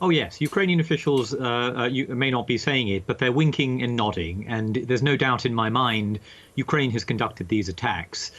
Oh, yes. Ukrainian officials you may not be saying it, but they're winking and nodding. And there's no doubt in my mind Ukraine has conducted these attacks.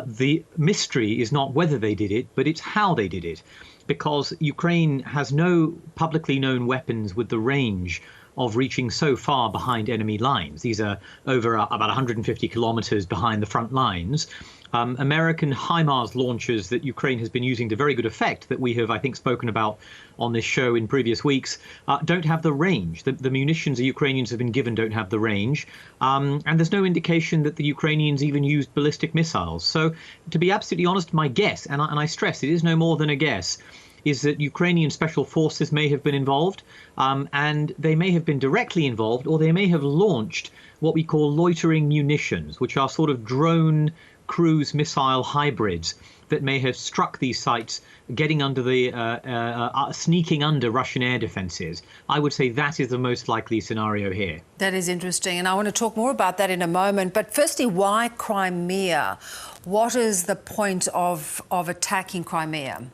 The mystery is not whether they did it, but it's how they did it. Because Ukraine has no publicly known weapons with the range of reaching so far behind enemy lines. These are over about 150 kilometers behind the front lines. American HIMARS launchers that Ukraine has been using to very good effect, that we have, I think, spoken about on this show in previous weeks, don't have the range. The munitions the Ukrainians have been given don't have the range. And there's no indication that the Ukrainians even used ballistic missiles. So to be absolutely honest, my guess, and I stress it is no more than a guess, is that Ukrainian special forces may have been involved, and they may have been directly involved, or they may have launched what we call loitering munitions, which are sort of drone cruise missile hybrids that may have struck these sites, getting under the sneaking under Russian air defenses. I would say that is the most likely scenario here. That is interesting, and I want to talk more about that in a moment. But firstly, why Crimea? What is the point of attacking Crimea?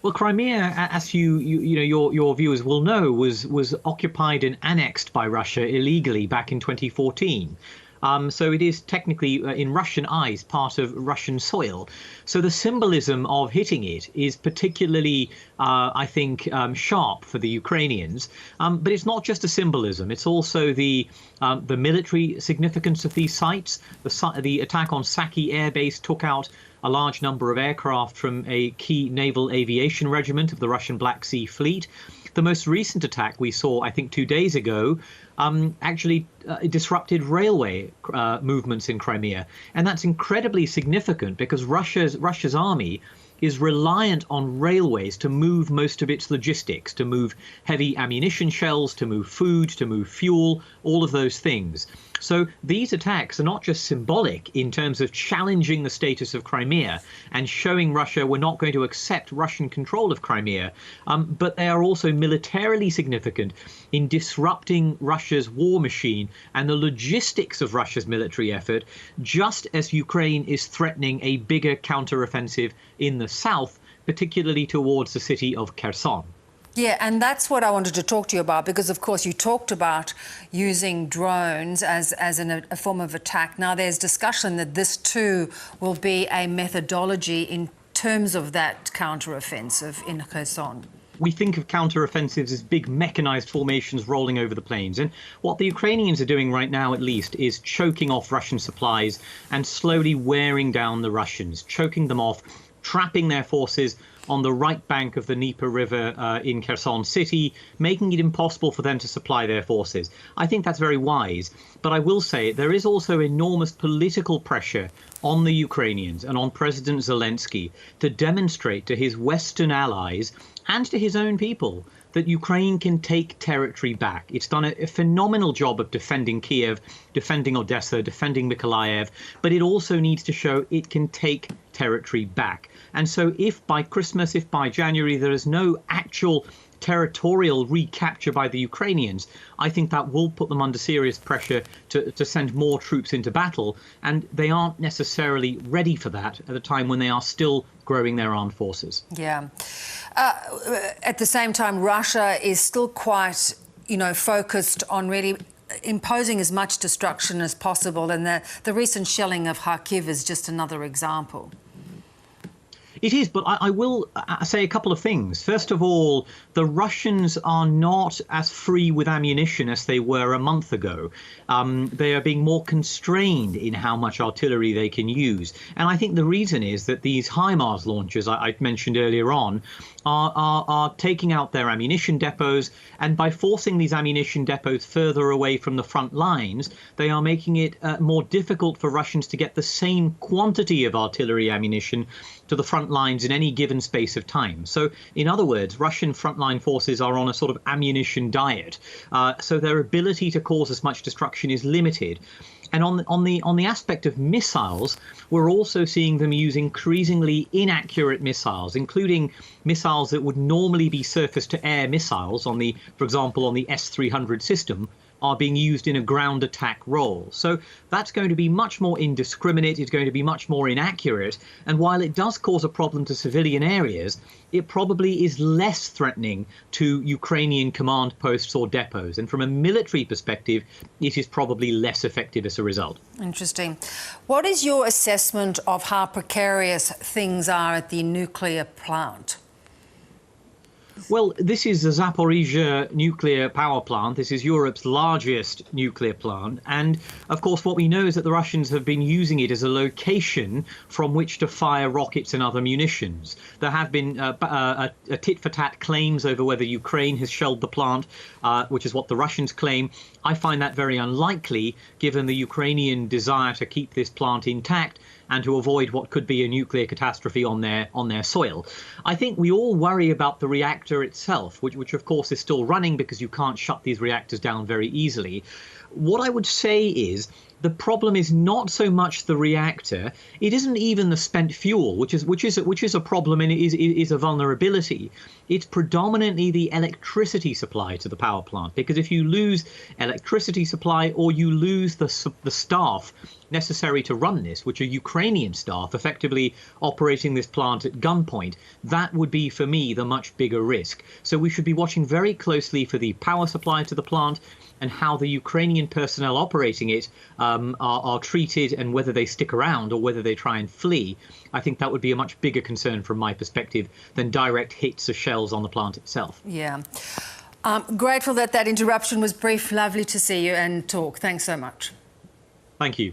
Well, Crimea, as your viewers will know, was occupied and annexed by Russia illegally back in 2014. So it is technically, in Russian eyes, part of Russian soil. So the symbolism of hitting it is particularly, I think, sharp for the Ukrainians. But it's not just a symbolism. It's also the military significance of these sites. The attack on Saki Air Base took out a large number of aircraft from a key naval aviation regiment of the Russian Black Sea Fleet. The most recent attack we saw, I think, 2 days ago, actually disrupted railway movements in Crimea. And that's incredibly significant because Russia's army is reliant on railways to move most of its logistics, to move heavy ammunition shells, to move food, to move fuel, all of those things. So these attacks are not just symbolic in terms of challenging the status of Crimea and showing Russia we're not going to accept Russian control of Crimea, but they are also militarily significant in disrupting Russia's war machine and the logistics of Russia's military effort, just as Ukraine is threatening a bigger counteroffensive in the south, particularly towards the city of Kherson. Yeah, and that's what I wanted to talk to you about, because, of course, you talked about using drones as a form of attack. Now, there's discussion that this, too, will be a methodology in terms of that counteroffensive in Kherson. We think of counteroffensives as big mechanized formations rolling over the plains. And what the Ukrainians are doing right now, at least, is choking off Russian supplies and slowly wearing down the Russians, choking them off, trapping their forces on the right bank of the Dnieper River in Kherson city, making it impossible for them to supply their forces. I think that's very wise. But I will say there is also enormous political pressure on the Ukrainians and on President Zelensky to demonstrate to his Western allies and to his own people that Ukraine can take territory back. It's done a phenomenal job of defending Kiev, defending Odessa, defending Mykolaiv, but it also needs to show it can take territory back. And so if by Christmas, if by January, there is no actual territorial recapture by the Ukrainians, I think that will put them under serious pressure to send more troops into battle. And they aren't necessarily ready for that at a time when they are still growing their armed forces. Yeah. At the same time, Russia is still quite, focused on really imposing as much destruction as possible. And the recent shelling of Kharkiv is just another example. It is, but I will say a couple of things. First of all, the Russians are not as free with ammunition as they were a month ago. They are being more constrained in how much artillery they can use. And I think the reason is that these HIMARS launchers I mentioned earlier on are taking out their ammunition depots. And by forcing these ammunition depots further away from the front lines, they are making it more difficult for Russians to get the same quantity of artillery ammunition to the front lines in any given space of time. So, in other words, Russian frontline forces are on a sort of ammunition diet. So their ability to cause as much destruction is limited. And on the aspect of missiles, we're also seeing them use increasingly inaccurate missiles, including missiles that would normally be surface-to-air missiles for example, on the S-300 system, are being used in a ground attack role. So that's going to be much more indiscriminate, it's going to be much more inaccurate, and while it does cause a problem to civilian areas, it probably is less threatening to Ukrainian command posts or depots. And from a military perspective, it is probably less effective as a result. Interesting. What is your assessment of how precarious things are at the nuclear plant? Well, this is the Zaporizhia nuclear power plant. This is Europe's largest nuclear plant. And of course, what we know is that the Russians have been using it as a location from which to fire rockets and other munitions. There have been a tit-for-tat claims over whether Ukraine has shelled the plant, which is what the Russians claim. I find that very unlikely, given the Ukrainian desire to keep this plant intact and to avoid what could be a nuclear catastrophe on their soil. I think we all worry about the reactor itself, which of course is still running because you can't shut these reactors down very easily. What I would say is the problem is not so much the reactor. It isn't even the spent fuel, which is a problem and is a vulnerability. It's predominantly the electricity supply to the power plant, because if you lose electricity supply or you lose the staff necessary to run this, which are Ukrainian staff effectively operating this plant at gunpoint, that would be, for me, the much bigger risk. So we should be watching very closely for the power supply to the plant and how the Ukrainian personnel operating it are treated, and whether they stick around or whether they try and flee. I think that would be a much bigger concern from my perspective than direct hits of shells on the plant itself. Yeah. Grateful that interruption was brief. Lovely to see you and talk. Thanks so much. Thank you.